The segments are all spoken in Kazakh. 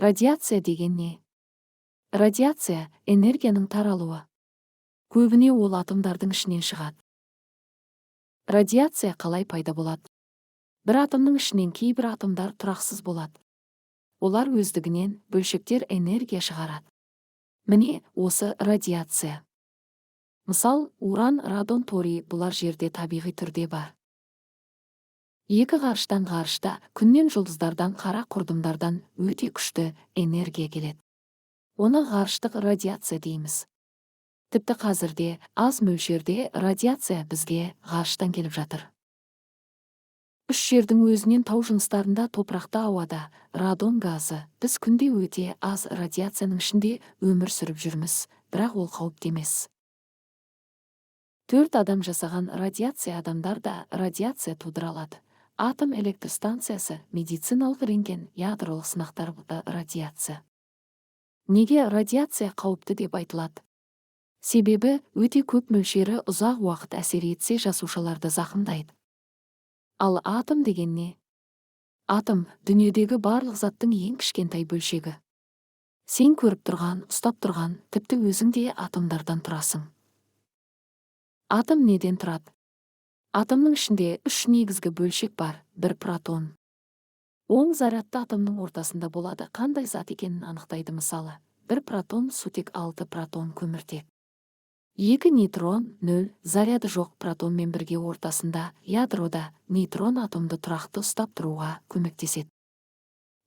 Радиация деген не? Радиация – энергияның таралуы. Көбіне ол атомдардың ішінен шығады. Радиация қалай пайда болады? Бір атомның ішінен кейбір атомдар тұрақсыз болады. Олар өздігінен бөлшектер энергия шығарады. Міне осы радиация. Мысал, уран, радон, торий бұлар жерде табиғи түрде бар. Екі ғарышта, күннен, жұлдыздардан, қара құрдымдардан өте күшті энергия келеді. Оны ғарыштық радиация дейміз. Тіпті қазірде аз мөлшерде радиация бізге ғарыштан келіп жатыр. Үш жердің өзінен тау жыныстарында, топырақта, ауада радон газы. Біз күнде өте аз радиацияның ішінде өмір сүріп жүрміз, бірақ ол қауіпті емес. 4 адам жасаған радиация адамдар да радиация тудыра алады. Атом электростанциясы, медициналық рентген, ядролық сынақтар радиация. Неге радиация қауіпті деп айтылады? Себебі өте көп мөлшері ұзақ уақыт әсер етсе жасушаларды зақымдайды. Ал атом деген не? Атом дүниедегі барлық заттың ең кішкентай бөлшегі. Сен көріп тұрған, ұстап тұрған, тіпті өзің де атомдардан тұрасың. Атом неден тұрады? Атомның ішінде 3 негізгі бөлшек бар. Бір протон. Оң зарядты атомның ортасында болады. Қандай зат екенін анықтайды. Мысалы, бір протон сутек, 6 протон көміртек. 2 нейтрон, 0, заряды жоқ протонмен бірге ортасында, ядрода нейтрон атомды тұрақты ұстап тұруға көмектеседі.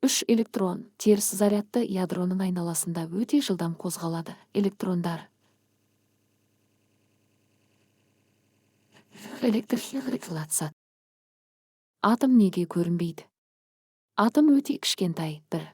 3 электрон, теріс зарядты ядроның айналасында өте жылдам қозғалады. Электрондар электрофилация. Атом неге көрінбейді? Атом өте кішкентай, бір